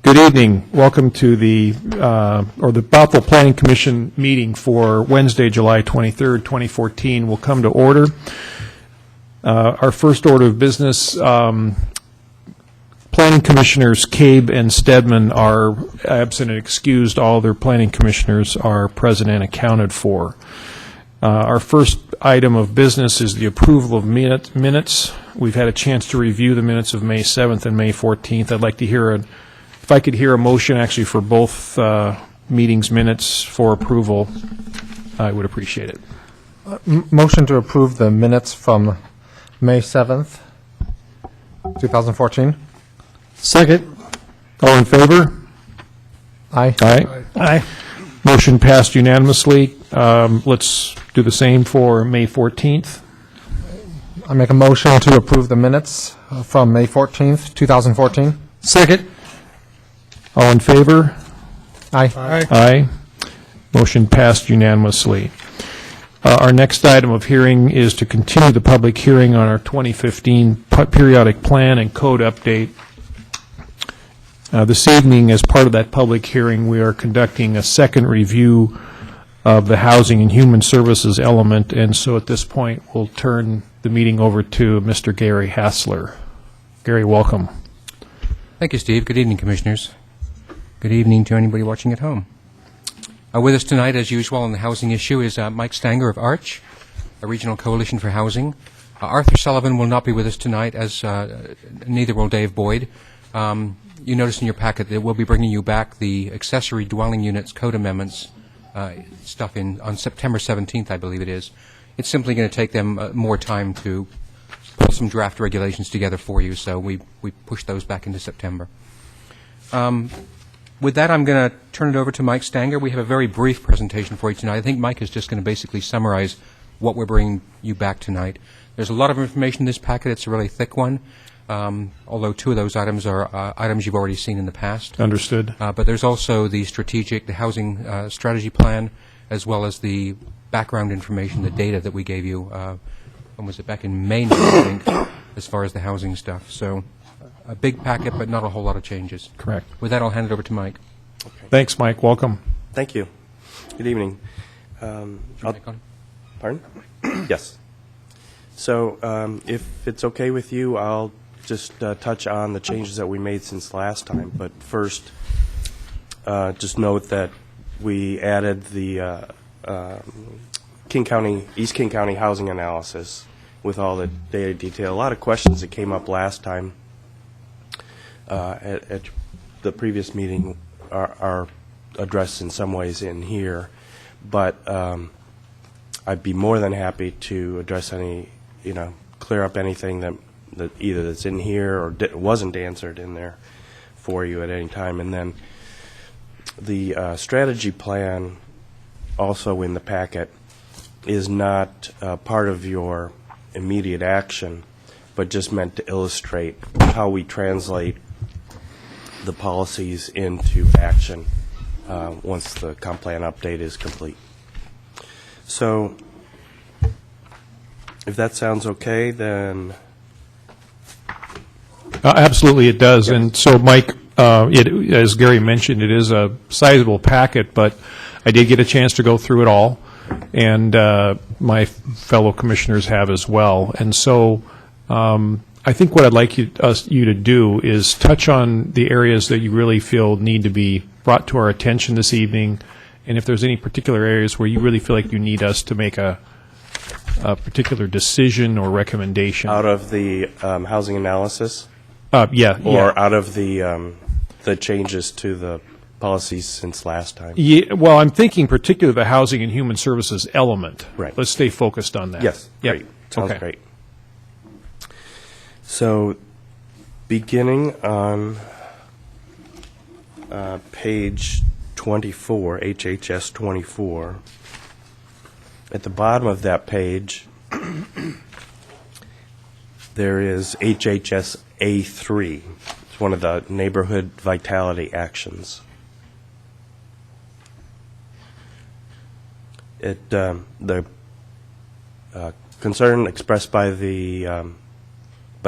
Good evening. Welcome to the Bothell Planning Commission meeting for Wednesday, July 23rd, 2014. Will come to order. Our first order of business, Planning Commissioners Cabe and Stedman are absent and excused. All other Planning Commissioners are present and accounted for. Our first item of business is the approval of minutes. We've had a chance to review the minutes of May 7th and May 14th. I'd like to hear if I could hear a motion actually for both meetings minutes for approval, I would appreciate it. Motion to approve the minutes from May 7th, 2014. Second. All in favor? Aye. Aye. Aye. Motion passed unanimously. Let's do the same for May 14th. I make a motion to approve the minutes from May 14th, 2014. Second. All in favor? Aye. Aye. Motion passed unanimously. Our next item of hearing is to continue the public hearing on our 2015 periodic plan and code update. This evening, as part of that public hearing, we are conducting a second review of the Housing and Human Services element, and so at this point, we'll turn the meeting over to Mr. Gary Hassler. Gary, welcome. Thank you, Steve. Good evening, Commissioners. Good evening to anybody watching at home. With us tonight, as usual, on the housing issue is Mike Stanger of ARCH, a regional coalition for housing. Arthur Sullivan will not be with us tonight, as neither will Dave Boyd. You notice in your packet that we'll be bringing you back the accessory dwelling units code amendments stuff on September 17th, I believe it is. It's simply going to take them more time to pull some draft regulations together for you, so we push those back into September. With that, I'm going to turn it over to Mike Stanger. We have a very brief presentation for you tonight. I think Mike is just going to basically summarize what we're bringing you back tonight. There's a lot of information in this packet. It's a really thick one, although two of those items are items you've already seen in the past. Understood. But there's also the housing strategy plan, as well as the background information, the data that we gave you, when was it, back in May, I think, as far as the housing stuff. So a big packet, but not a whole lot of changes. Correct. With that, I'll hand it over to Mike. Okay. Thanks, Mike. Welcome. Thank you. Good evening. Pardon? Yes. So if it's okay with you, I'll just touch on the changes that we made since last time. But first, just note that we added the East King County housing analysis with all the data detail. A lot of questions that came up last time at the previous meeting are addressed in some ways in here, but I'd be more than happy to address any, clear up anything that either that's in here or wasn't answered in there for you at any time. And then the strategy plan, also in the packet, is not part of your immediate action, but just meant to illustrate how we translate the policies into action once the comp plan update is complete. So if that sounds okay, then... Absolutely, it does. And so, Mike, as Gary mentioned, it is a sizable packet, but I did get a chance to go through it all, and my fellow commissioners have as well. And so I think what I'd like you to do is touch on the areas that you really feel need to be brought to our attention this evening, and if there's any particular areas where you really feel like you need us to make a particular decision or recommendation. Out of the housing analysis? Yeah. Or out of the changes to the policies since last time? Yeah, well, I'm thinking particularly the housing and human services element. Right. Let's stay focused on that. Yes, Yep. great. Sounds Okay. great. So beginning on page 24, HHS 24, at the bottom of that page, there is HHS A3. It's one of the neighborhood vitality actions. The concern expressed by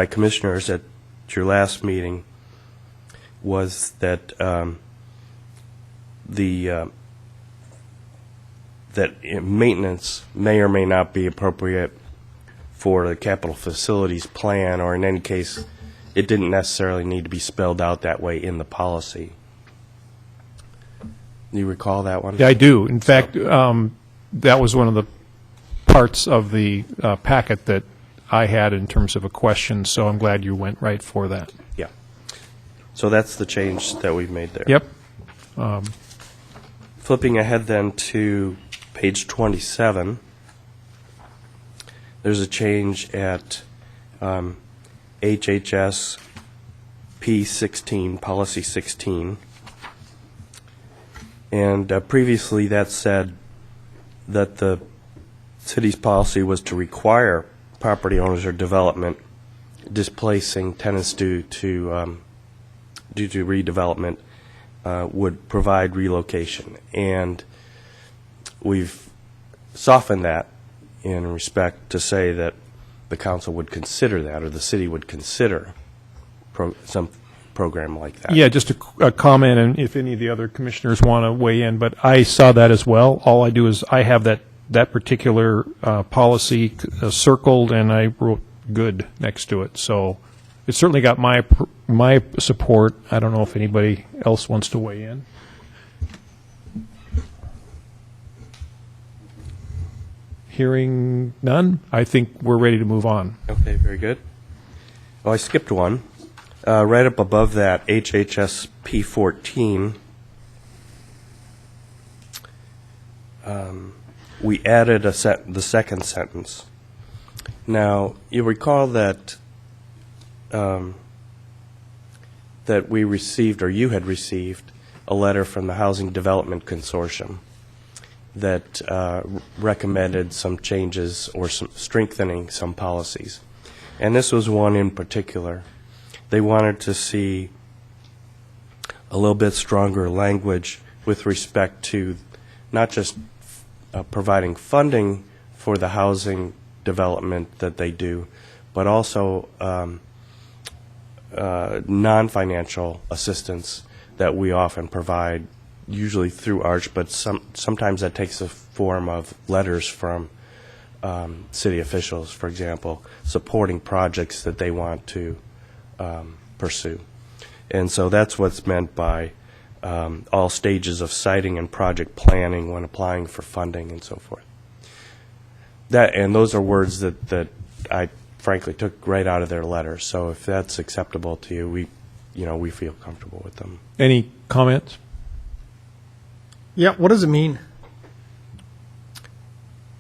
commissioners at your last meeting was that maintenance may or may not be appropriate for the capital facilities plan, or in any case, it didn't necessarily need to be spelled out that way in the policy. Do you recall that one? Yeah, I do. In fact, that was one of the parts of the packet that I had in terms of a question, so I'm glad you went right for that. Yeah. So that's the change that we've made there. Yep. Flipping ahead then to page 27, there's a change at HHS P16, Policy 16. And previously that said that the city's policy was to require property owners or development displacing tenants due to redevelopment would provide relocation. And we've softened that in respect to say that the council would consider that, or the city would consider some program like that. Yeah, just a comment, and if any of the other commissioners want to weigh in, but I saw that as well. All I do is I have that particular policy circled, and I wrote good next to it. So it certainly got my support. I don't know if anybody else wants to weigh in. Hearing none, I think we're ready to move on. Okay, very good. Oh, I skipped one. Right up above that, HHS P14, we added the second sentence. Now, you recall that that we received, or you had received, a letter from the Housing Development Consortium that recommended some changes or some strengthening some policies. And this was one in particular. They wanted to see a little bit stronger language with respect to not just providing funding for the housing development that they do, but also non-financial assistance that we often provide, usually through ARCH, but sometimes that takes the form of letters from city officials, for example, supporting projects that they want to pursue. And so that's what's meant by all stages of siting and project planning when applying for funding and so forth. And those are words that I frankly took right out of their letter. So if that's acceptable to you, we feel comfortable with them. Any comments? Yeah, what does it mean?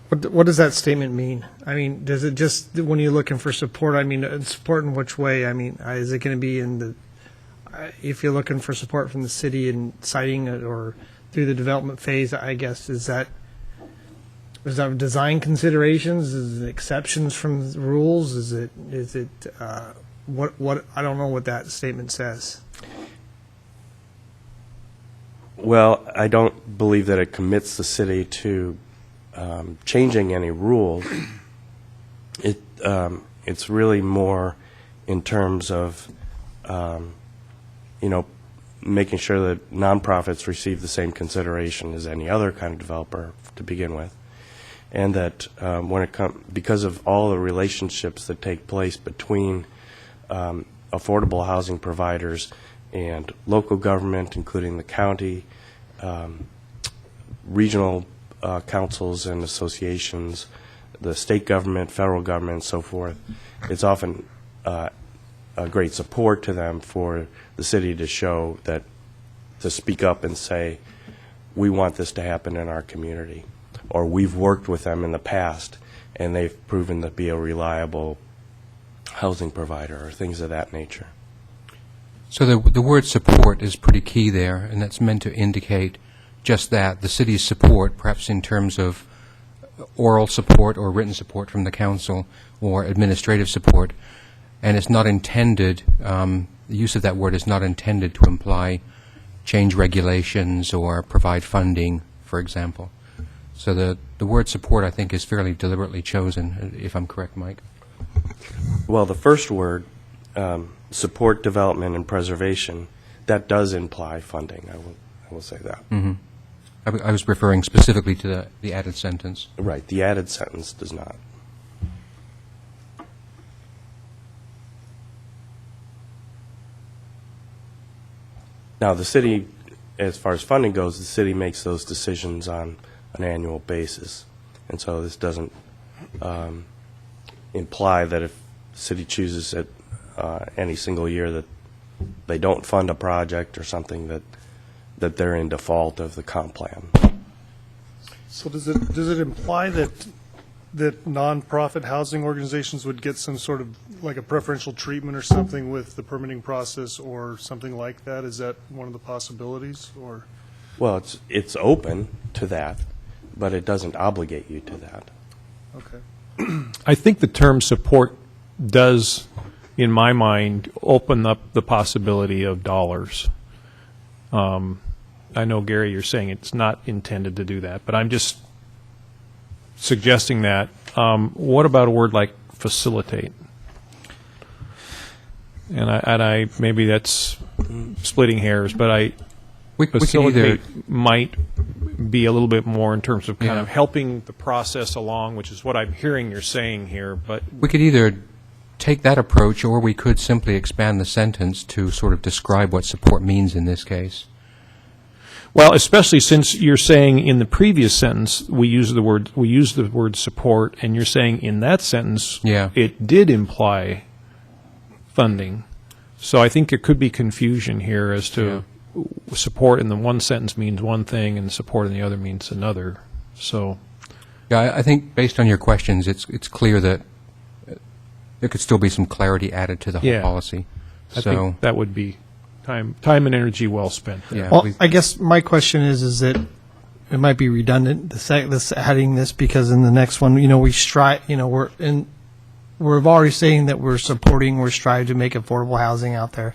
What does that statement mean? I mean, does it just, when you're looking for support, I mean, support in which way? I mean, is it going to be in the, if you're looking for support from the city in siting it or through the development phase, I guess, is that design considerations? Is it exceptions from the rules? Is it what, I don't know what that statement says. Well, I don't believe that it commits the city to changing any rules. It's really more in terms of, making sure that nonprofits receive the same consideration as any other kind of developer to begin with, and that when it because of all the relationships that take place between affordable housing providers and local government, including the county, regional councils and associations, the state government, federal government, and so forth, it's often a great support to them for the city to show that, to speak up and say, we want this to happen in our community, or we've worked with them in the past and they've proven to be a reliable housing provider, or things of that nature. So the word support is pretty key there, and that's meant to indicate just that, the city's support, perhaps in terms of oral support or written support from the council or administrative support. And it's not intended, the use of that word is not intended to imply change regulations or provide funding, for example. So the word support, I think, is fairly deliberately chosen, if I'm correct, Mike. Well, the first word, support development and preservation, that does imply funding. I will say that. I was referring specifically to the added sentence. Right. The added sentence does not. Now, the city, as far as funding goes, the city makes those decisions on an annual basis. And so this doesn't imply that if the city chooses at any single year that they don't fund a project or something that they're in default of the comp plan. So does it imply that nonprofit housing organizations would get some sort of, like a preferential treatment or something with the permitting process or something like that? Is that one of the possibilities, or? Well, it's open to that, but it doesn't obligate you to that. Okay. I think the term support does, in my mind, open up the possibility of dollars. I know, Gary, you're saying it's not intended to do that, but I'm just suggesting that. What about a word like facilitate? And I maybe that's splitting hairs, but We can either, facilitate might be a little bit more in terms of kind of helping the process along, which is what I'm hearing you're saying here, but we could either take that approach, or we could simply expand the sentence to sort of describe what support means in this case. well, especially since you're saying in the previous sentence we use the word support, and you're saying in that sentence Yeah. it did imply funding. So I think there could be confusion here as to support in the one sentence means one thing and support in the other means another. So Yeah, I think based on your questions, it's clear that there could still be some clarity added to the whole Yeah. policy. I So, think that would be time and energy well spent there. yeah, Well, we- I guess my question is that it might be redundant, this adding this, because in the next one, we strive, we're already saying that we're striving to make affordable housing out there.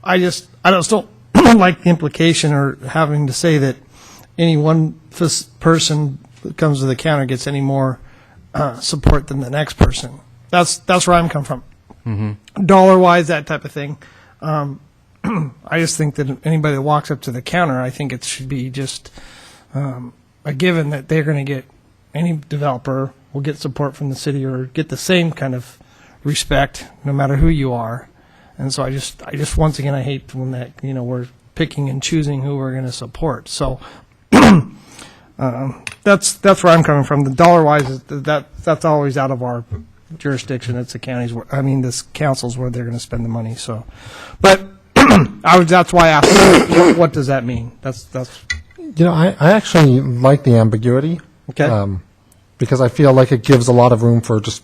I just don't like the implication or having to say that any one person that comes to the counter gets any more support than the next person. That's where I'm coming from. Dollar wise, that type of thing. I just think that anybody that walks up to the counter, I think it should be just a given that they're going to get, any developer will get support from the city or get the same kind of respect no matter who you are. And so I just once again, I hate when that, we're picking and choosing who we're going to support. So that's where I'm coming from. The dollar wise, that's always out of our jurisdiction. It's the county's, this council's where they're going to spend the money. So, but that's why I asked, what does that mean? That's I actually like the ambiguity. okay. Because I feel like it gives a lot of room for just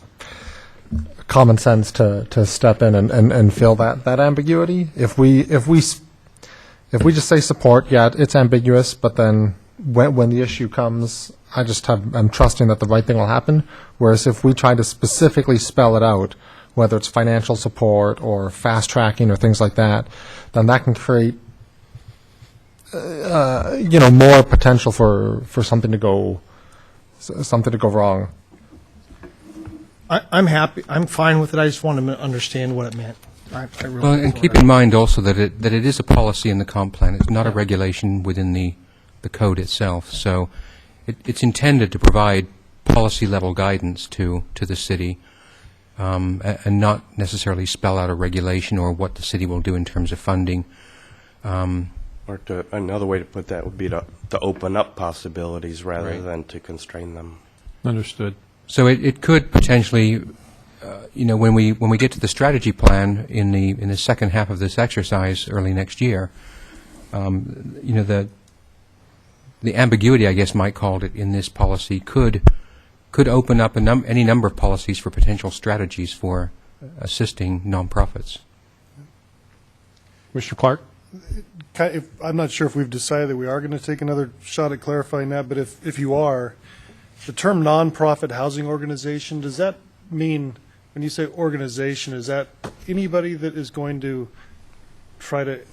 common sense to step in and fill that ambiguity. If we just say support, yeah, it's ambiguous, but then when the issue comes, I'm trusting that the right thing will happen. Whereas if we try to specifically spell it out, whether it's financial support or fast tracking or things like that, then that can create more potential for something to go wrong. I'm happy. I'm fine with it. I just want to understand what it meant. I really well, and keep in mind also that it is a policy in the comp plan. It's not a regulation within the code itself. So it's intended to provide policy-level guidance to the city, and not necessarily spell out a regulation or what the city will do in terms of funding. Or another way to put that would be to open up possibilities rather Right. than to constrain them. Understood. So it could potentially, when we get to the strategy plan in the second half of this exercise early next year, the ambiguity, I guess, might call it in this policy could open up any number of policies for potential strategies for assisting nonprofits. Commissioner Clark? I'm not sure if we've decided that we are going to take another shot at clarifying that, but if you are, the term nonprofit housing organization, does that mean, when you say organization, is that anybody that is going to try to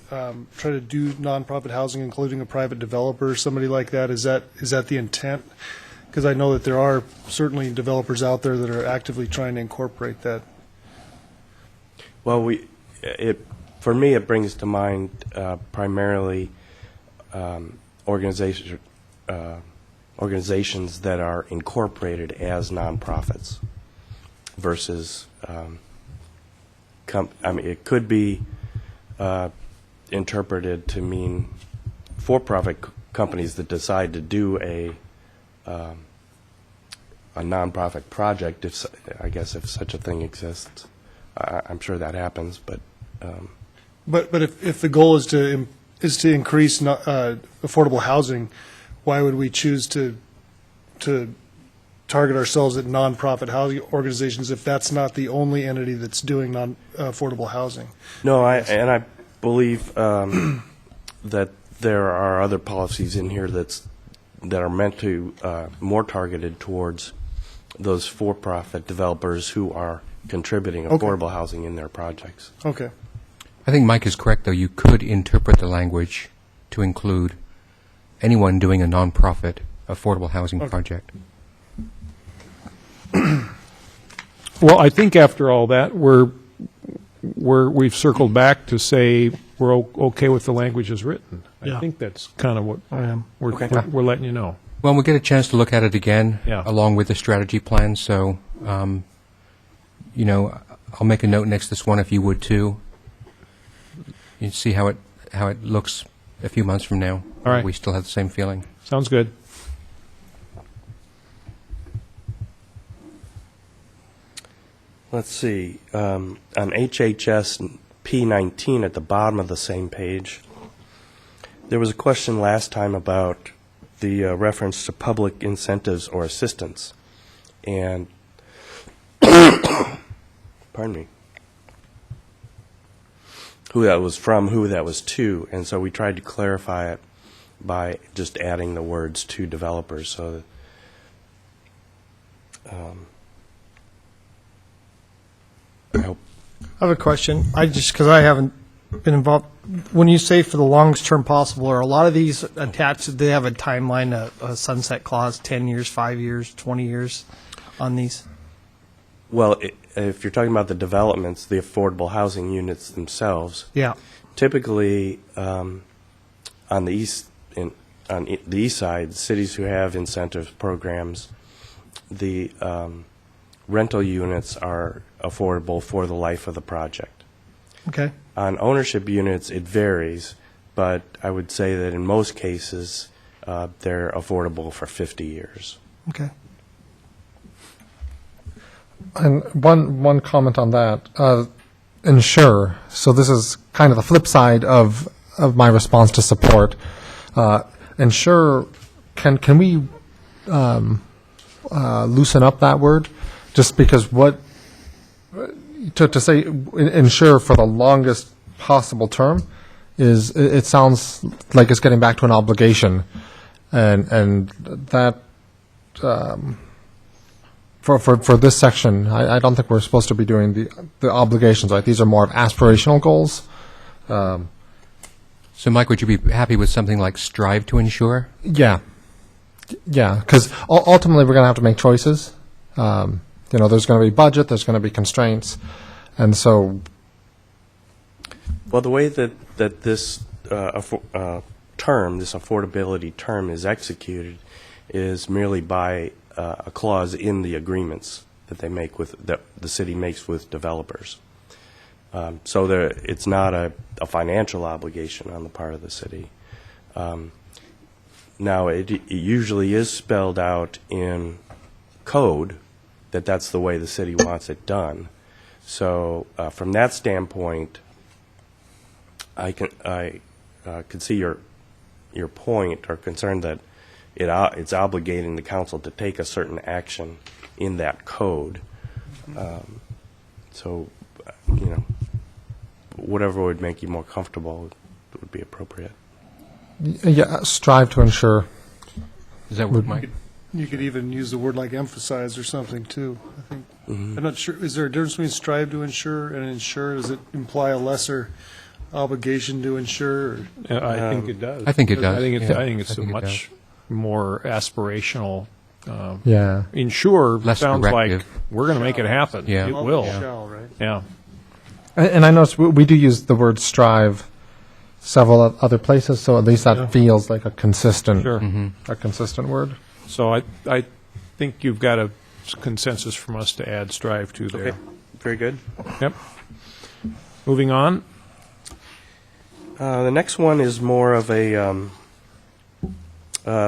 do nonprofit housing, including a private developer or somebody like that? Is that the intent? Because I know that there are certainly developers out there that are actively trying to incorporate that. Well, for me, it brings to mind primarily organizations that are incorporated as nonprofits versus, it could be interpreted to mean for-profit companies that decide to do a nonprofit project, if such a thing exists. I'm sure that happens, but But if the goal is to increase affordable housing, why would we choose to target ourselves at nonprofit housing organizations if that's not the only entity that's doing affordable housing? no, I believe that there are other policies in here that are meant to more targeted towards those for-profit developers who are contributing Okay. affordable housing in their projects. Okay. I think Mike is correct, though. You could interpret the language to include anyone doing a nonprofit affordable housing project. Well, I think after all that, we've circled back to say we're okay with the language as written. I Yeah. think that's kind of what I am. we're letting you know. Well, we'll get a chance to look at it again, Yeah. along with the strategy plan. So, I'll make a note next to this one if you would too. You see how it looks a few months from now. All right. We still have the same feeling. Sounds good. Let's see, on HHS P19 at the bottom of the same page, there was a question last time about the reference to public incentives or assistance. And, pardon me, who that was from, who that was to. And so we tried to clarify it by just adding the words to developers so that I hope. I have a question. Because I haven't been involved. When you say for the longest term possible, are a lot of these attached, do they have a timeline, a sunset clause, 10 years, 5 years, 20 years on these? Well, if you're talking about the developments, the affordable housing units themselves, Yeah. typically on the east side, cities who have incentive programs, the rental units are affordable for the life of the project. Okay. On ownership units, it varies, but I would say that in most cases, they're affordable for 50 years. Okay. And one comment on that, ensure. So this is kind of the flip side of my response to support. Ensure. Can we loosen up that word? Just because to say ensure for the longest possible term is it sounds like it's getting back to an obligation, and that. For this section, I don't think we're supposed to be doing the obligations, right? These are more of aspirational goals. So, Mike, would you be happy with something like strive to ensure? Yeah, because ultimately we're going to have to make choices. There's going to be budget, there's going to be constraints, and so. Well, the way that this term, this affordability term, is executed is merely by a clause in the agreements that they make that the city makes with developers. So it's not a financial obligation on the part of the city. Now, it usually is spelled out in code that that's the way the city wants it done. So from that standpoint, I could see your point or concern that it's obligating the council to take a certain action in that code. So, whatever would make you more comfortable would be appropriate. Yeah, strive to ensure. Does that work, Mike? You could even use the word like emphasize or something, too. I think. I'm not sure, is there a difference between strive to ensure and ensure? Does it imply a lesser obligation to ensure? Or? I think it does. I think it does. I think it's, Yeah. I think it's I think a it much more aspirational. Yeah. Ensure Less sounds directive. like we're going to make it happen. Yeah. It will. Shall, right? Yeah. And I noticed we do use the word strive several other places, so at least that feels like a consistent, Sure. a consistent word. So I think you've got a consensus from us to add strive to there. Okay, very good. Yep. Moving on. The next one is more of a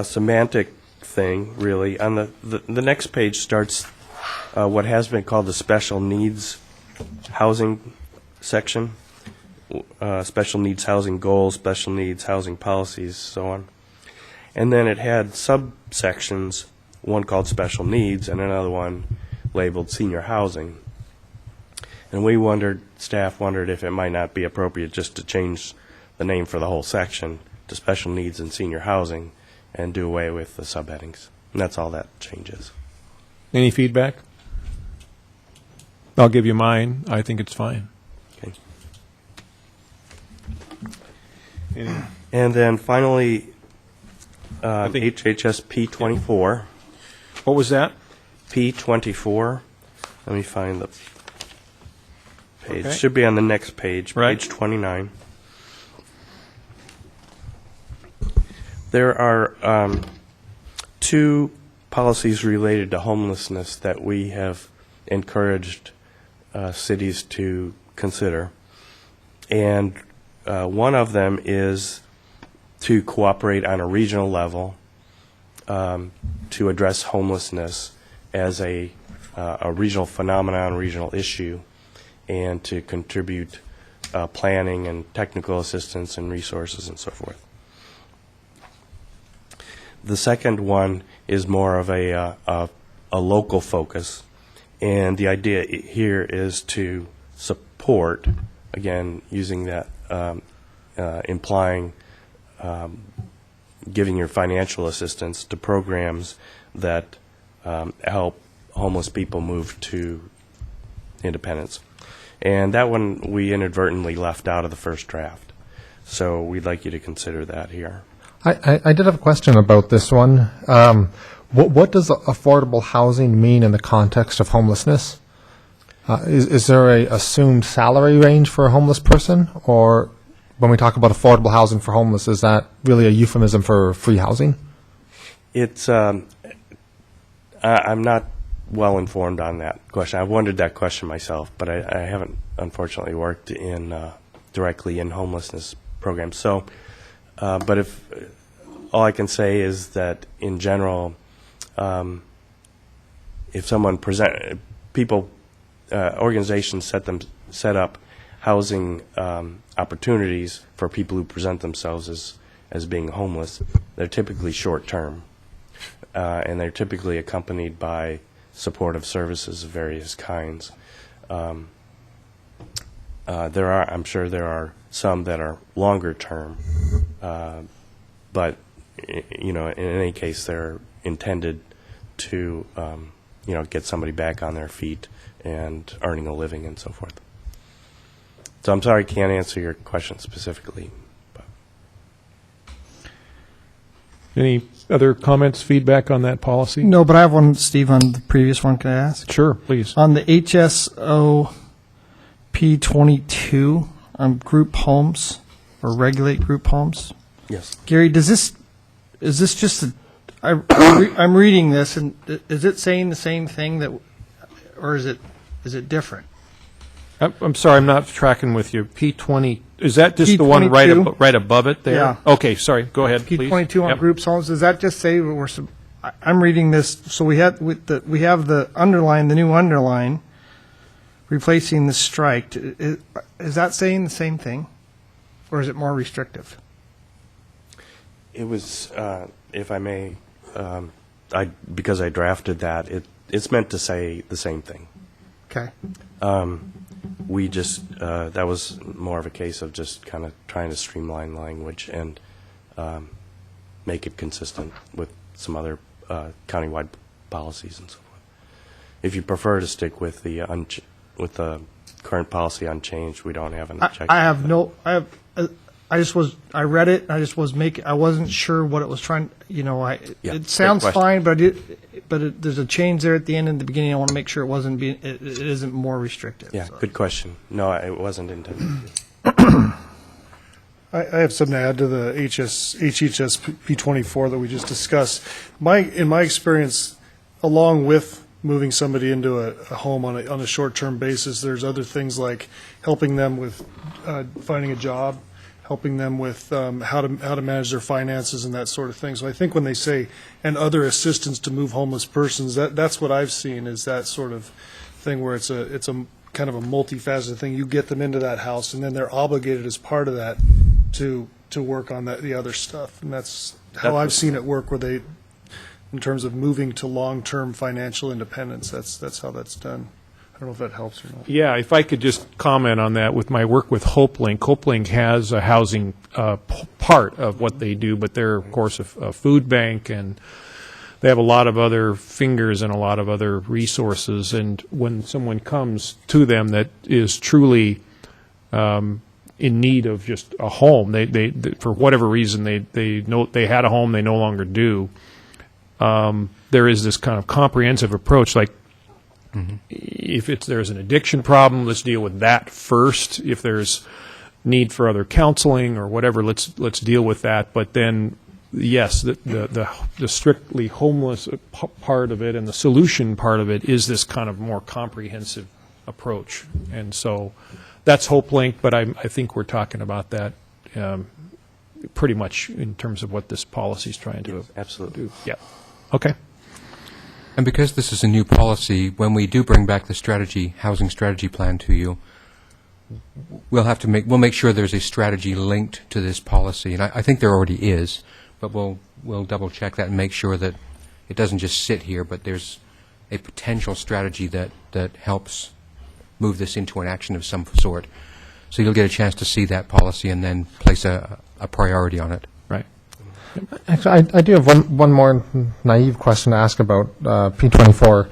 semantic thing, really. On the next page starts what has been called the special needs housing section, special needs housing goals, special needs housing policies, so on. And then it had subsections, one called special needs and another one labeled senior housing. And staff wondered if it might not be appropriate just to change the name for the whole section to special needs and senior housing and do away with the subheadings. And that's all that changes. Any feedback? I'll give you mine. I think it's fine. Okay. Any- And then finally, I think- HHS P24. What was that? P24. Let me find the page. Okay. Should be on the next page, Right. page 29. There are two policies related to homelessness that we have encouraged cities to consider. And one of them is to cooperate on a regional level to address homelessness as a regional phenomenon, regional issue, and to contribute planning and technical assistance and resources and so forth. The second one is more of a local focus, and the idea here is to support, again, using that, implying giving your financial assistance to programs that help homeless people move to independence. And that one we inadvertently left out of the first draft. So we'd like you to consider that here. I did have a question about this one. What does affordable housing mean in the context of homelessness? Is there a assumed salary range for a homeless person, or when we talk about affordable housing for homeless, is that really a euphemism for free housing? It's I'm not well informed on that question. I've wondered that question myself, but I haven't unfortunately worked in directly in homelessness programs. So, but if all I can say is that in general, if someone organizations set up housing opportunities for people who present themselves as being homeless, they're typically short term, and they're typically accompanied by supportive services of various kinds. I'm sure there are some that are longer term, but in any case, they're intended to get somebody back on their feet and earning a living and so forth. So I'm sorry I can't answer your question specifically. But. Any other comments, feedback on that policy? No, but I have one, Steve, on the previous one. Can I ask? Sure, please. On the HSO P22 on group homes or regulate group homes, Yes. Gary, is this just I'm reading this, and is it saying the same thing or is it different? I'm sorry, I'm not tracking with you. P20, is that just the one P22? right above it there? Yeah. Okay, sorry, go ahead, please. P22 on Yep. groups homes. Does that just say I'm reading this? So we have the underline, the new underline, replacing the strike. Is that saying the same thing, or is it more restrictive? It was, if I may, because I drafted that, it's meant to say the same thing. Okay. We just, that was more of a case of just kind of trying to streamline language and make it consistent with some other countywide policies and so forth. If you prefer to stick with the current policy unchanged, we don't have an objection. I read it, I wasn't sure what it was trying, Yeah, it great sounds question. fine, but there's a change there at the end and the beginning. I want to make sure it isn't more restrictive. Yeah, so. good question. No, it wasn't intended to. I have something to add to the HHS P24 that we just discussed. In my experience, along with moving somebody into a home on a short-term basis, there's other things like helping them with finding a job, helping them with how to manage their finances and that sort of thing. So I think when they say and other assistance to move homeless persons, that's what I've seen is that sort of thing where it's a kind of a multifaceted thing. You get them into that house, and then they're obligated as part of that to work on the other stuff. And that's how I've seen it work, where they, in terms of moving to long-term financial independence, that's how that's done. I don't know if that helps or not. Yeah, if I could just comment on that with my work with HopeLink. HopeLink has a housing part of what they do, but they're, of course, a food bank, and they have a lot of other fingers and a lot of other resources. And when someone comes to them that is truly in need of just a home, they for whatever reason, they know they had a home, they no longer do. There is this kind of comprehensive approach, like, if there's an addiction problem, let's deal with that first. If there's need for other counseling or whatever, let's deal with that. But then, yes, the strictly homeless part of it and the solution part of it is this kind of more comprehensive approach. And so that's HopeLink, but I think we're talking about that pretty much in terms of what this policy is trying to Absolutely. do. Yeah. Okay. And because this is a new policy, when we do bring back the housing strategy plan to you, we'll make sure there's a strategy linked to this policy. And I think there already is, but we'll double check that and make sure that it doesn't just sit here, but there's a potential strategy that helps move this into an action of some sort. So you'll get a chance to see that policy and then place a priority on it. Right. Actually, I do have one more naive question to ask about P24.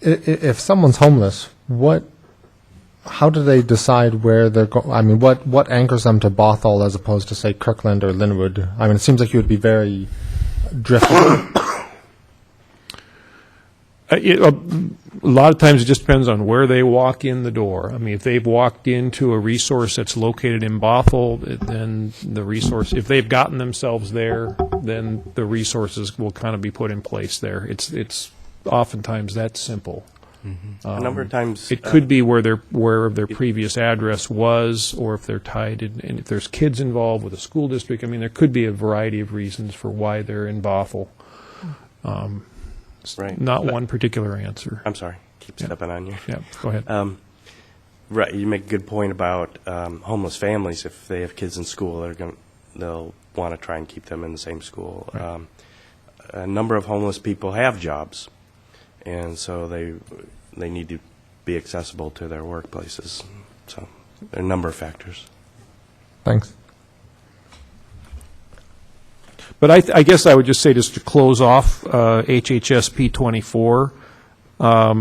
If someone's homeless, how do they decide where they're going? I mean, what anchors them to Bothell as opposed to, say, Kirkland or Linwood? I mean, it seems like you would be very drifted. A lot of times it just depends on where they walk in the door. I mean, if they've walked into a resource that's located in Bothell, then the resource, if they've gotten themselves there, then the resources will kind of be put in place there. It's oftentimes that simple. A number of times. It could be where their previous address was, or if they're tied in, and if there's kids involved with a school district. I mean, there could be a variety of reasons for why they're in Bothell. Right. Not one particular answer. I'm sorry. Keep stepping on you. Yeah, go ahead. Right. You make a good point about homeless families. If they have kids in school, they'll want to try and keep them in the same school. Right. A number of homeless people have jobs, and so they need to be accessible to their workplaces. So there are a number of factors. Thanks. But I guess I would just say, just to close off HHS P24, I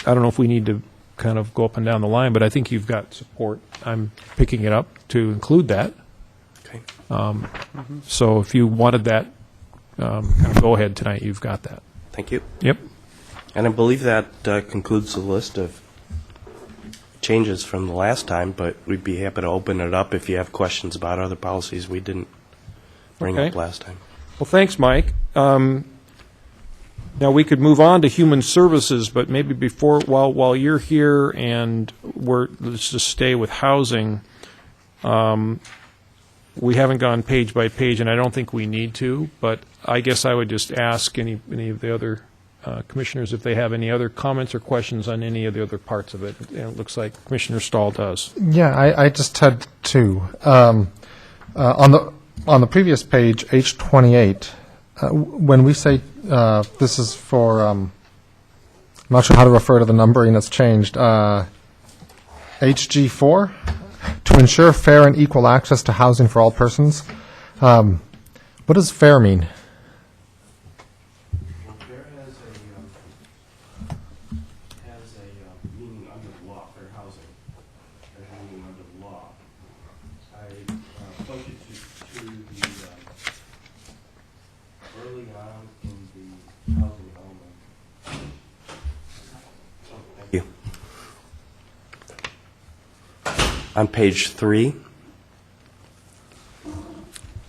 don't know if we need to kind of go up and down the line, but I think you've got support. I'm picking it up to include that. Okay. So if you wanted that, kind of go ahead tonight. You've got that. Thank you. Yep. And I believe that concludes the list of changes from the last time, but we'd be happy to open it up if you have questions about other policies we didn't bring Okay. up last time. Well, thanks, Mike. Now, we could move on to human services, but maybe before, while you're here and let's just stay with housing. We haven't gone page by page, and I don't think we need to, but I guess I would just ask any of the other commissioners if they have any other comments or questions on any of the other parts of it. And it looks like Commissioner Stahl does. Yeah, I just had two. On the previous page, H28, when we say this is for, I'm not sure how to refer to the numbering that's changed, HG4, to ensure fair and equal access to housing for all persons. What does fair mean? Fair has a meaning under the law, fair housing. Fair meaning under the law. posted to the, early on in the housing element. Thank you. On page 3,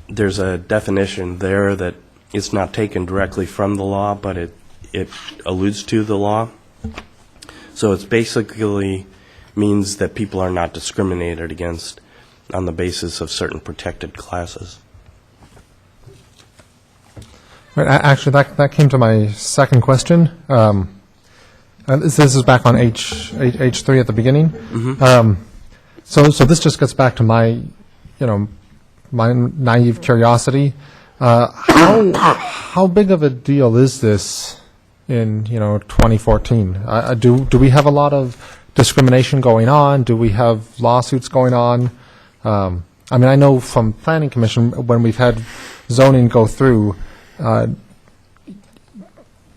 there's a definition there that it's not taken directly from the law, but it alludes to the law. So it's basically means that people are not discriminated against on the basis of certain protected classes. Right, actually, that came to my second question. And this is back on H3 at the beginning. So this just gets back to my naive curiosity. How big of a deal is this in 2014? Do we have a lot of discrimination going on? Do we have lawsuits going on? I mean, I know from Planning Commission when we've had zoning go through,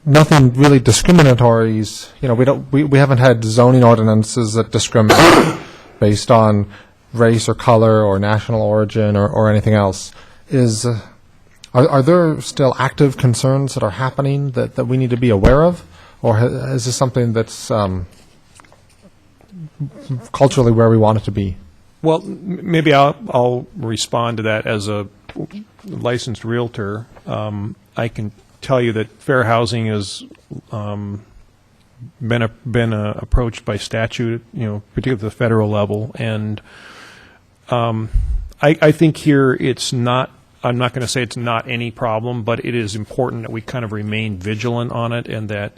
nothing really discriminatory. We haven't had zoning ordinances that discriminate based on race or color or national origin or anything else. Are there still active concerns that are happening that we need to be aware of, or is this something that's culturally where we want it to be? Well, maybe I'll respond to that as a licensed realtor. I can tell you that fair housing has been approached by statute, particularly at the federal level, and I think here it's not. I'm not going to say it's not any problem, but it is important that we kind of remain vigilant on it, and that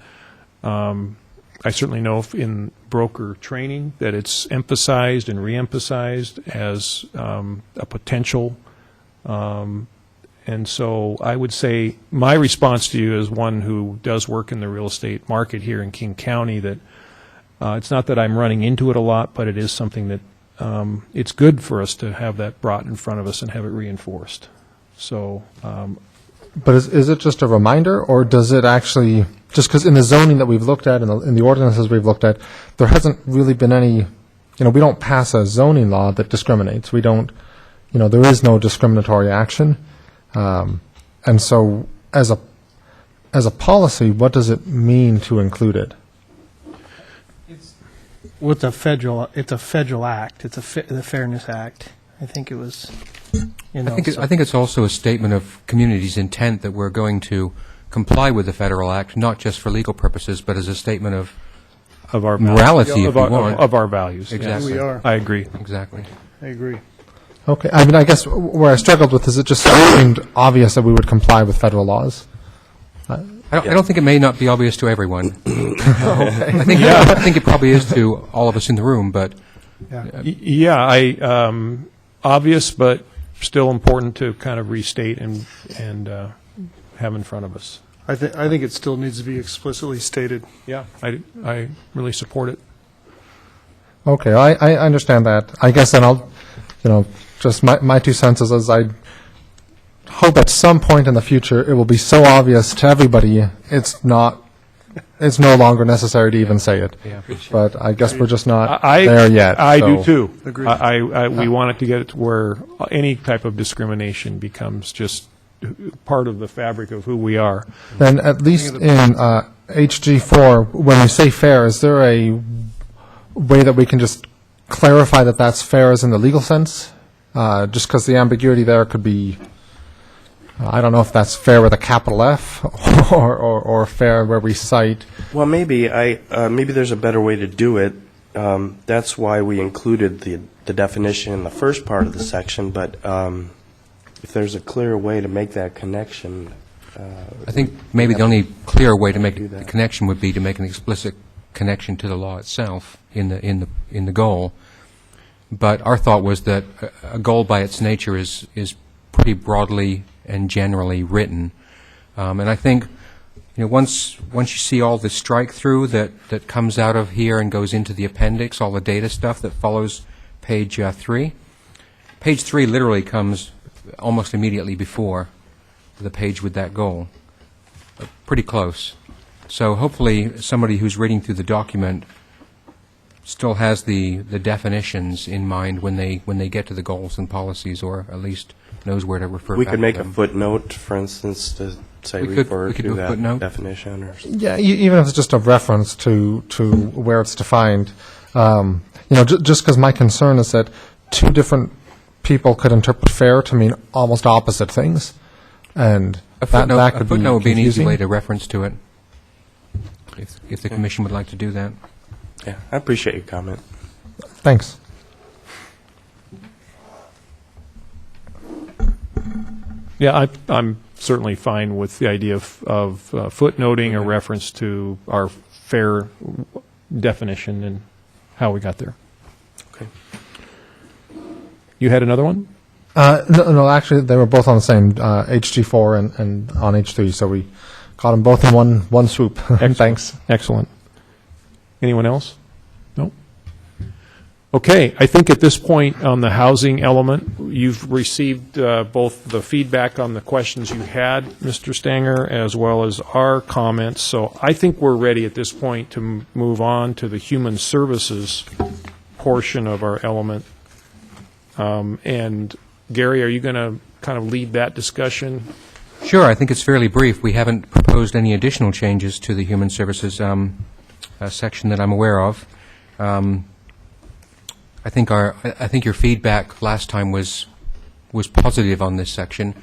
I certainly know in broker training that it's emphasized and reemphasized as a potential. And so I would say my response to you as one who does work in the real estate market here in King County that it's not that I'm running into it a lot, but it is something that it's good for us to have that brought in front of us and have it reinforced. So, but is it just a reminder, or does it actually, just because in the zoning that we've looked at, in the ordinances we've looked at, there hasn't really been any, we don't pass a zoning law that discriminates. We don't, there is no discriminatory action. And so as a policy, what does it mean to include it? With it's a federal act. It's the Fairness Act. I think it was, I think it's also a statement of community's intent that we're going to comply with the Federal Act, not just for legal purposes, but as a statement of our morality, of if you want. of our values. Exactly. We are. I agree. Exactly. I agree. Okay. I mean, I guess where I struggled with is it just seemed obvious that we would comply with federal laws. I don't think it may not be obvious to everyone. I think it probably is to all of us in the room, but Obvious, but still important to kind of restate and have in front of us. I think it still needs to be explicitly stated. Yeah, I really support it. Okay, I understand that. I guess then I'll, just my 2 cents is I hope at some point in the future it will be so obvious to everybody it's no longer necessary to even say it. Yeah. But I guess we're just not there yet. I so. do too. Agreed. We want it to get it to where any type of discrimination becomes just part of the fabric of who we are. Then at least in HG4, when we say fair, is there a way that we can just clarify that that's fair as in the legal sense? Just because the ambiguity there could be, I don't know if that's fair with a capital F or fair where we cite. Well, maybe there's a better way to do it. That's why we included the definition in the first part of the section. But if there's a clearer way to make that connection, I think maybe the only clear way to make the connection would be to make an explicit connection to the law itself in the goal. But our thought was that a goal by its nature is pretty broadly and generally written, and I think once you see all the strike through that comes out of here and goes into the appendix, all the data stuff that follows page 3. Page 3 literally comes almost immediately before the page with that goal, pretty close. So hopefully somebody who's reading through the document still has the definitions in mind when they get to the goals and policies, or at least knows where to refer We back could to make a them. footnote, for instance, to say We could refer do to a that footnote. definition or something. Yeah, even if it's just a reference to where it's defined. Just because my concern is that two different people could interpret fair to mean almost opposite things, and A footnote, that a could footnote would be an easy confusing. way to reference to it, if the commission would like to do that. Yeah, I appreciate your comment. Thanks. Yeah, I'm certainly fine with the idea of footnoting a reference to our fair definition and how we got there. Okay. You had another one? No, actually, they were both on the same HG4 and on H3, so we caught them both in one swoop. Thanks. Excellent. Anyone else? No? Okay, I think at this point on the housing element, you've received both the feedback on the questions you had, Mr. Stanger, as well as our comments. So I think we're ready at this point to move on to the human services portion of our element. And Gary, are you going to kind of lead that discussion? Sure, I think it's fairly brief. We haven't proposed any additional changes to the human services section that I'm aware of. I think your feedback last time was positive on this section.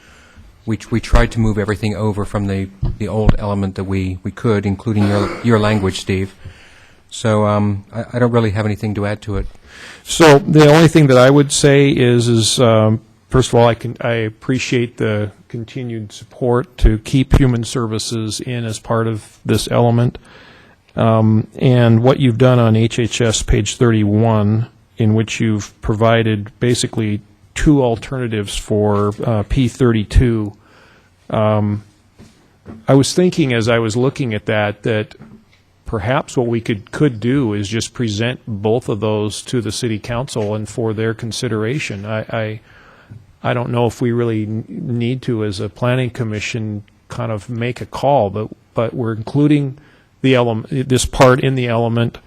We tried to move everything over from the old element that we could, including your language, Steve. So I don't really have anything to add to it. So the only thing that I would say is first of all, I appreciate the continued support to keep human services in as part of this element. And what you've done on HHS page 31, in which you've provided basically two alternatives for P32. I was thinking as I was looking at that perhaps what we could do is just present both of those to the city council and for their consideration. I don't know if we really need to, as a planning commission, kind of make a call, but we're including the element, this part in the element,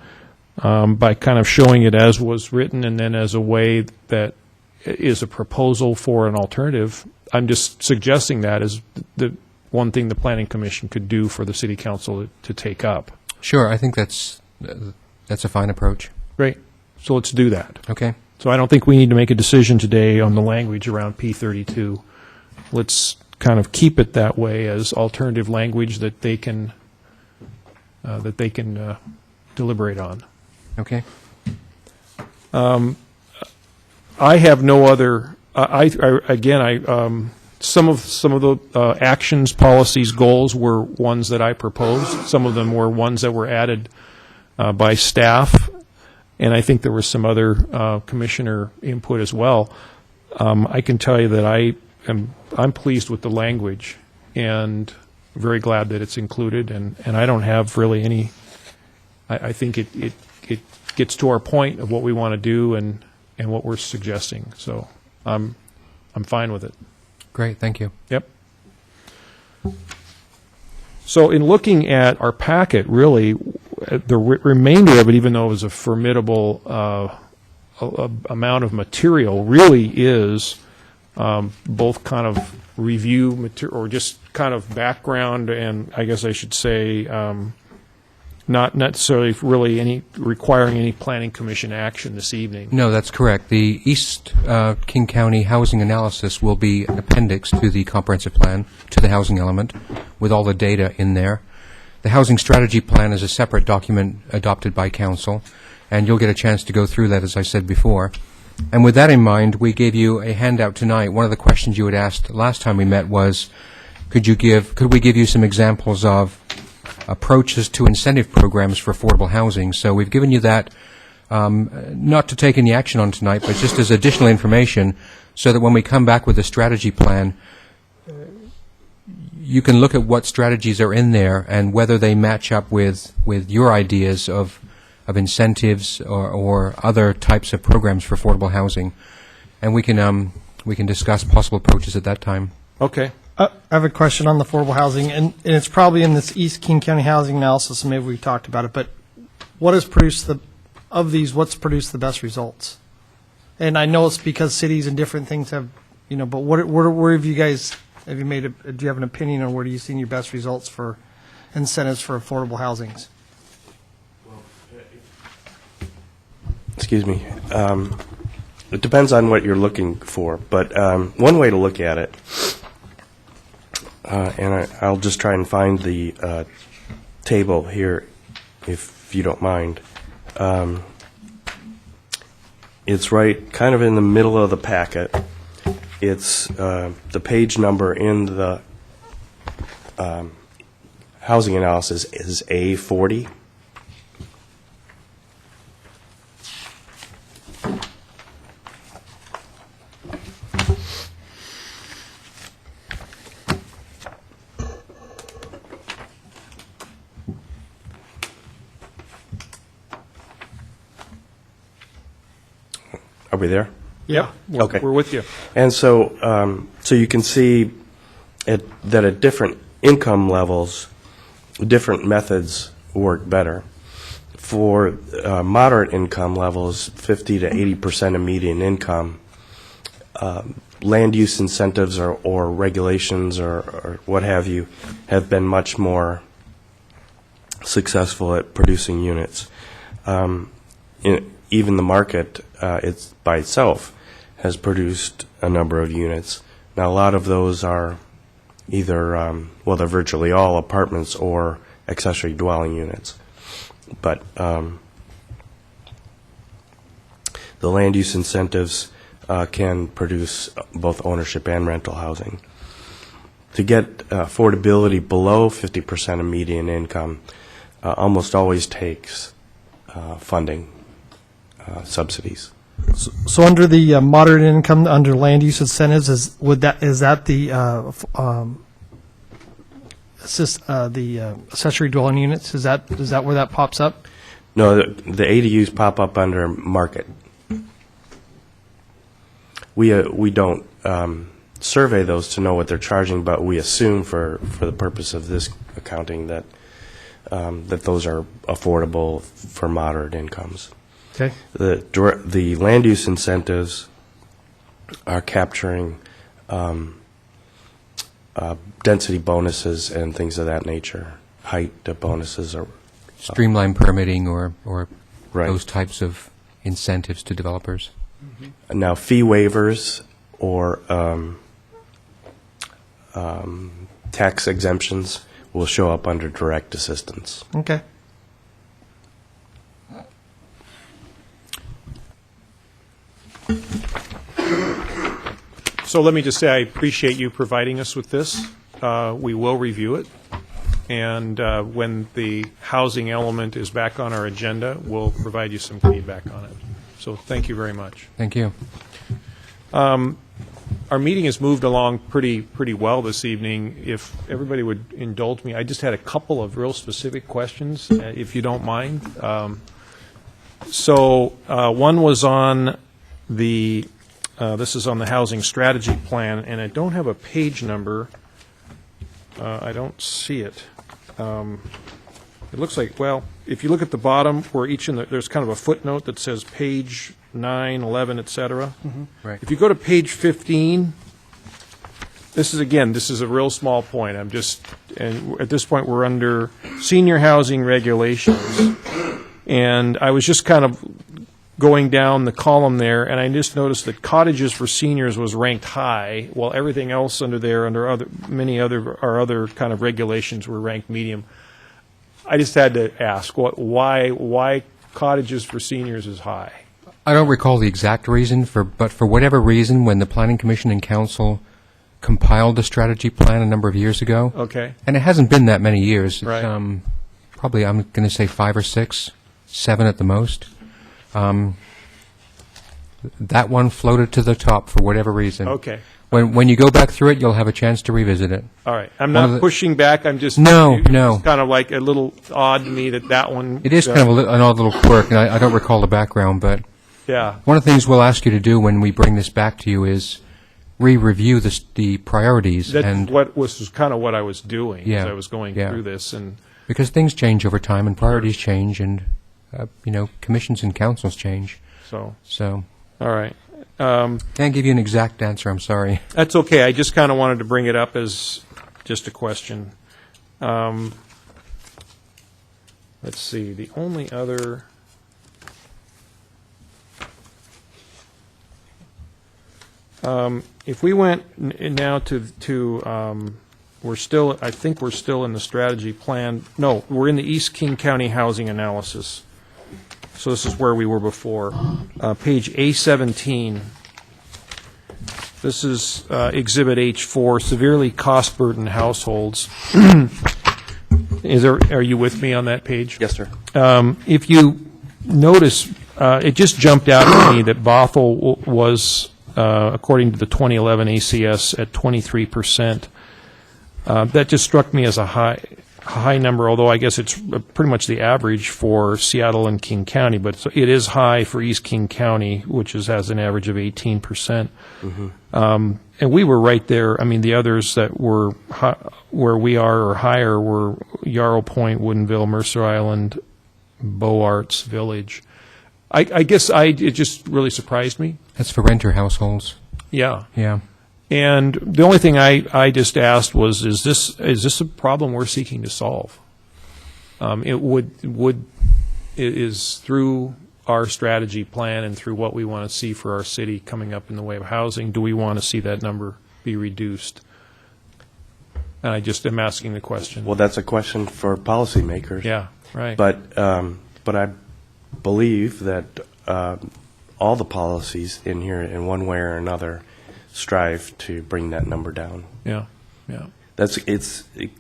by kind of showing it as was written and then as a way that is a proposal for an alternative. I'm just suggesting that as the one thing the planning commission could do for the city council to take up. Sure, I think that's a fine approach. Great. So let's do that. Okay. So I don't think we need to make a decision today on the language around P32. Let's kind of keep it that way as alternative language that they can deliberate on. Okay. I have no other. Some of the actions, policies, goals were ones that I proposed. Some of them were ones that were added by staff, and I think there was some other commissioner input as well. I can tell you that I'm pleased with the language and very glad that it's included, and I don't have really any. I think it gets to our point of what we want to do and what we're suggesting. So I'm fine with it. Great, thank you. Yep. So in looking at our packet, really, the remainder of it, even though it was a formidable amount of material, really is both kind of review material or just kind of background, and I guess I should say not necessarily really requiring any planning commission action this evening. No, that's correct. The East King County housing analysis will be an appendix to the comprehensive plan, to the housing element, with all the data in there. The housing strategy plan is a separate document adopted by council, and you'll get a chance to go through that, as I said before. And with that in mind, we gave you a handout tonight. One of the questions you had asked last time we met was, could we give you some examples of approaches to incentive programs for affordable housing? So we've given you that, not to take any action on tonight, but just as additional information so that when we come back with a strategy plan, you can look at what strategies are in there and whether they match up with your ideas of incentives or other types of programs for affordable housing. And we can discuss possible approaches at that time. Okay. I have a question on the affordable housing, and it's probably in this East King County housing analysis, and maybe we talked about it, but what has produced the of these, what's produced the best results? And I know it's because cities and different things have, but where have you guys, do you have an opinion on where do you see your best results for incentives for affordable housings? Excuse me. It depends on what you're looking for, but one way to look at it, and I'll just try and find the table here, if you don't mind. It's right kind of in the middle of the packet. It's the page number in the housing analysis is A40. Are we there? Yeah. Okay. We're with you. And so, so you can see that at different income levels, different methods work better. For moderate income levels, 50 to 80% of median income, land use incentives or regulations or what have you have been much more successful at producing units. Even the market, it's by itself, has produced a number of units. Now, a lot of those are either, well, they're virtually all apartments or accessory dwelling units. But the land use incentives can produce both ownership and rental housing. To get affordability below 50% of median income almost always takes funding, subsidies. So under the moderate income, under land use incentives, is that the accessory dwelling units? Is that where that pops up? No, the ADUs pop up under market. We don't survey those to know what they're charging, but we assume for the purpose of this accounting that that those are affordable for moderate incomes. Okay. The land use incentives are capturing density bonuses and things of that nature, height bonuses or Streamline permitting or Right. those types of incentives to developers. now fee waivers or tax exemptions will show up under direct assistance. Okay. So let me just say, I appreciate you providing us with this. We will review it, and when the housing element is back on our agenda, we'll provide you some feedback on it. So thank you very much. Thank you. Our meeting has moved along pretty well this evening. If everybody would indulge me, I just had a couple of real specific questions, if you don't mind. So one was on the, this is on the housing strategy plan, and I don't have a page number. I don't see it. It looks like, well, if you look at the bottom where there's kind of a footnote that says page 9, 11, et cetera. Right. If you go to page 15, this is a real small point. And at this point, we're under senior housing regulations. And I was just kind of going down the column there, and I just noticed that cottages for seniors was ranked high, while everything else under there, under our other kind of regulations, were ranked medium. I just had to ask, why cottages for seniors is high? I don't recall the exact reason, but for whatever reason, when the Planning Commission and Council compiled the strategy plan a number of years ago, Okay. and it hasn't been that many years, Right. Probably I'm going to say 5 or 6, 7 at the most. That one floated to the top for whatever reason. Okay. When you go back through it, you'll have a chance to revisit it. All right. I'm One of not the- pushing back. I'm just No, it's no. kind of like a little odd to me that one. It is kind of an odd little quirk, and I don't recall the background, but Yeah. one of the things we'll ask you to do when we bring this back to you is re-review the priorities, That's and what was kind of what I was doing Yeah, as I was going yeah. through this, and because things change over time and priorities change, and commissions and councils change. So, So all right. can't give you an exact answer. I'm sorry. That's okay. I just kind of wanted to bring it up as just a question. Let's see, the only other... if we went now to we're still, I think we're still in the strategy plan. No, we're in the East King County housing analysis. So this is where we were before. Page A17. This is Exhibit H4, severely cost-burdened households. Are you with me on that page? Yes, sir. If you notice, it just jumped out at me that Bothell was, according to the 2011 ACS, at 23%. That just struck me as a high number, although I guess it's pretty much the average for Seattle and King County, but it is high for East King County, which has an average of 18%. And we were right there. I mean, the others that were where we are or higher were Yarrow Point, Woodinville, Mercer Island, Beaux Arts Village. I guess it just really surprised me. That's for renter households. Yeah. Yeah. And the only thing I just asked was, is this a problem we're seeking to solve? It is through our strategy plan and through what we want to see for our city coming up in the way of housing, do we want to see that number be reduced? And I just am asking the question. Well, that's a question for policymakers. Yeah, right. But I believe that all the policies in here, in one way or another, strive to bring that number down. Yeah, yeah.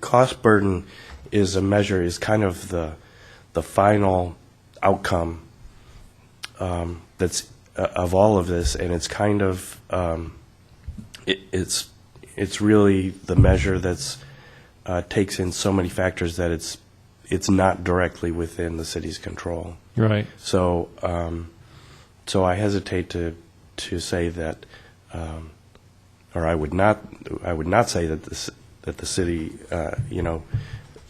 Cost burden is a measure, is kind of the final outcome that's of all of this, and it's kind of it's really the measure that's takes in so many factors that it's not directly within the city's control. Right. So I hesitate to say that, or I would not say that the city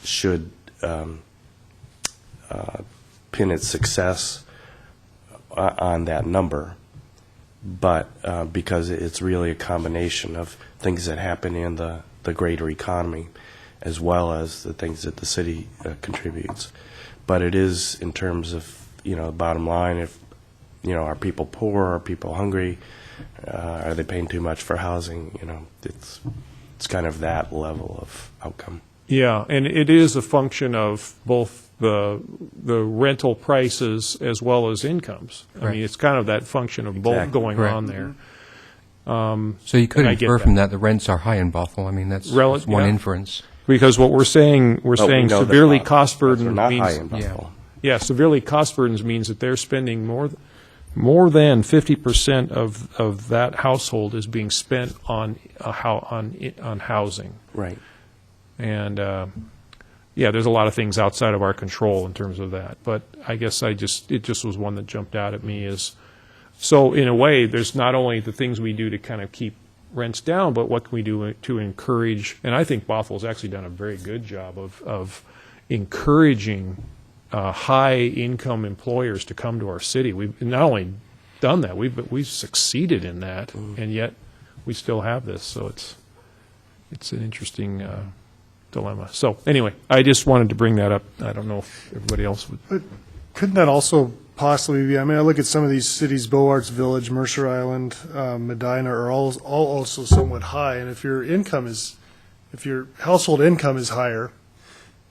should pin its success on that number, but because it's really a combination of things that happen in the greater economy, as well as the things that the city contributes. But it is in terms of the bottom line. If are people poor? Are people hungry? Are they paying too much for housing? It's kind of that level of outcome. Yeah, and it is a function of both the rental prices as well as incomes. I Right. mean, it's kind of that function of both Exactly. going Correct. on there. So you could I get infer that. from that the rents are high in Bothell. I mean, that's one Yeah. inference. Because what we're saying But we know that severely Bothell- cost they're burdened not means high in Buffalo. Yeah, severely cost burdens means that they're spending more than 50% of that household is being spent on housing. Right. And there's a lot of things outside of our control in terms of that. But I guess it just was one that jumped out at me so in a way, there's not only the things we do to kind of keep rents down, but what can we do to encourage, and I think Bothell's actually done a very good job of encouraging high-income employers to come to our city. We've not only done that, we've succeeded in that, and yet we still have this. So it's an interesting dilemma. So anyway, I just wanted to bring that up. I don't know if everybody else would. But couldn't that also possibly be, I mean, I look at some of these cities, Beaux Arts Village, Mercer Island, Medina, are all also somewhat high, and if your household income is higher,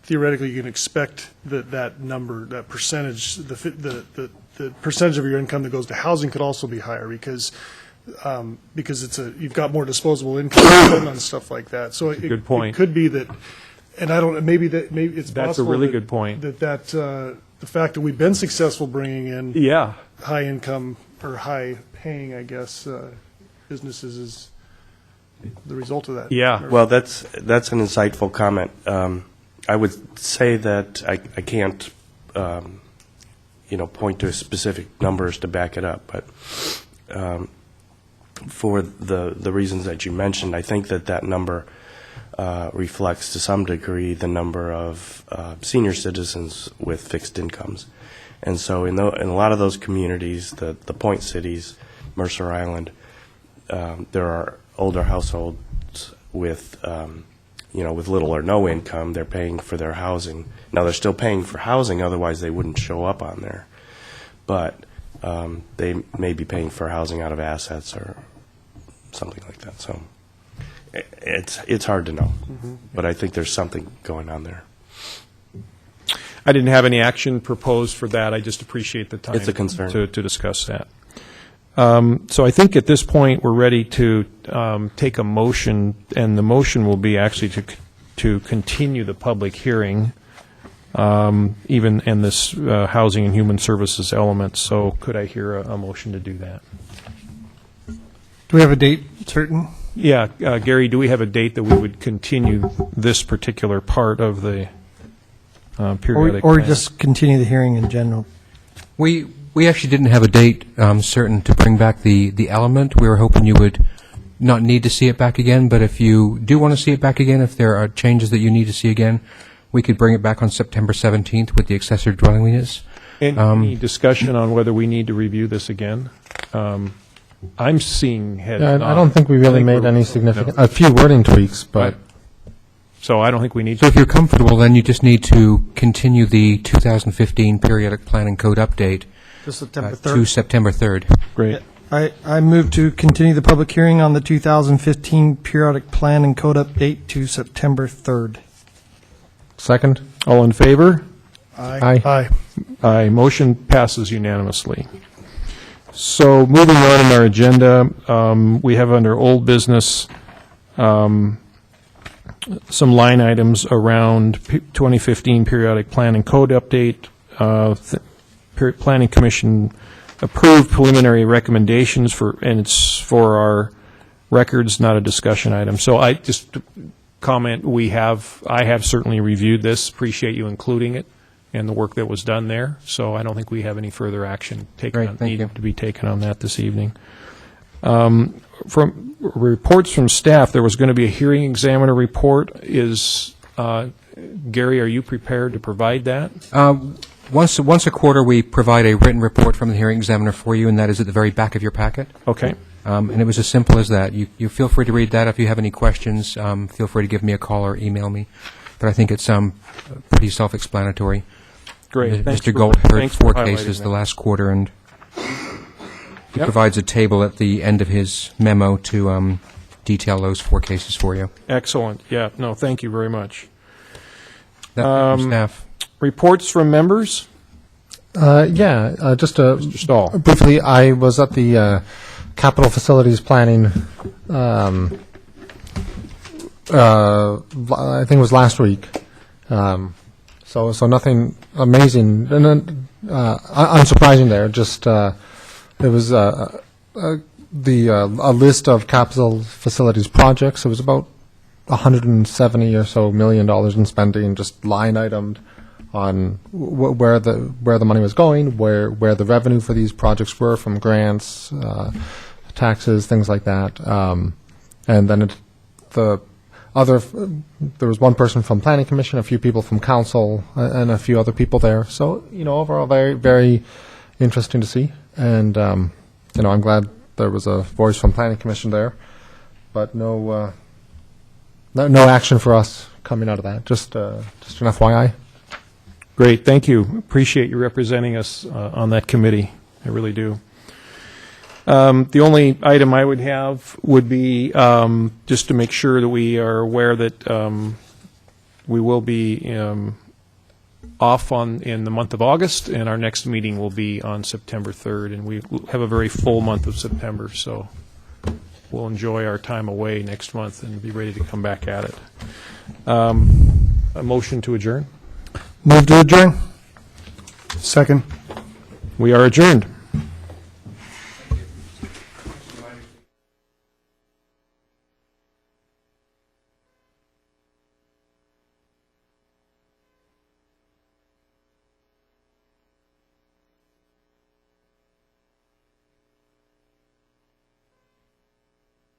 theoretically, you can expect that number, that percentage, the percentage of your income that goes to housing could also be higher because you've got more disposable income to spend on stuff like that. So Good point. It could be that, and I don't, maybe it's That's a possible really that- good point. That the fact that we've been successful bringing in Yeah. high income or high paying, I guess, businesses is the result of that. Yeah. Well, that's an insightful comment. I would say that I can't, point to specific numbers to back it up, but for the reasons that you mentioned, I think that number reflects to some degree the number of senior citizens with fixed incomes, And so in a lot of those communities, the point cities, Mercer Island, there are older households with, with little or no income. They're paying for their housing. Now, they're still paying for housing, otherwise they wouldn't show up on there. But they may be paying for housing out of assets or something like that. So it's hard to know. But I think there's something going on there. I didn't have any action proposed for that. I just appreciate the time. It's a concern. To discuss that. So I think at this point, we're ready to take a motion, and the motion will be actually to continue the public hearing, even in this housing and human services element. So could I hear a motion to do that? Do we have a date certain? Yeah, Gary, do we have a date that we would continue this particular part of the periodic Or plan? just continue the hearing in general? We actually didn't have a date certain to bring back the element. We were hoping you would not need to see it back again, but if you do want to see it back again, if there are changes that you need to see again, we could bring it back on September 17th with the accessory dwelling units. Any discussion on whether we need to review this again? I'm seeing head Yeah, I nod. don't think we I really think made we're- any significant, no. a few wording tweaks, but So I don't think we need So to. if you're comfortable, then you just need to continue the 2015 periodic planning code update To September to 3rd? September 3rd. Great. I move to continue the public hearing on the 2015 periodic plan and code update to September 3rd. second? All in favor? Aye. Aye. Aye. Motion passes unanimously. So moving on in our agenda, we have under old business some line items around 2015 periodic plan and code update. Planning Commission approved preliminary recommendations and it's for our records, not a discussion item. So I just comment, I have certainly reviewed this, appreciate you including it and the work that was done there. So I don't think we have any further action Great, thank you. needed to be taken on that this evening. From reports from staff, there was going to be a hearing examiner report. Gary, are you prepared to provide that? Once a quarter, we provide a written report from the hearing examiner for you, and that is at the very back of your packet. Okay. And it was as simple as that. You feel free to read that. If you have any questions, feel free to give me a call or email me. But I think it's pretty self-explanatory. Great. Mr. Gold heard thanks for 4 highlighting cases that. the last quarter, and he Yep. provides a table at the end of his memo to detail those 4 cases for you. Excellent. Yeah, no, thank you very much. That from staff. Reports from members? Just Mr. Stahl. briefly, I was at the capital facilities planning, I think it was last week. So nothing amazing, and then, unsurprising there. Just it was a list of capital facilities projects. It was about $170 or so million in spending, just line itemed on where the money was going, where the revenue for these projects were from grants, taxes, things like that. And then there was one person from Planning Commission, a few people from Council, and a few other people there. So, overall, very, very interesting to see. And, I'm glad there was a voice from Planning Commission there, but no action for us coming out of that. Just an FYI. Great, thank you. Appreciate you representing us on that committee. I really do. The only item I would have would be just to make sure that we are aware that we will be off in the month of August, and our next meeting will be on September 3rd, and we have a very full month of September, so we'll enjoy our time away next month and be ready to come back at it. A motion to adjourn? Move to adjourn? Second. We are adjourned.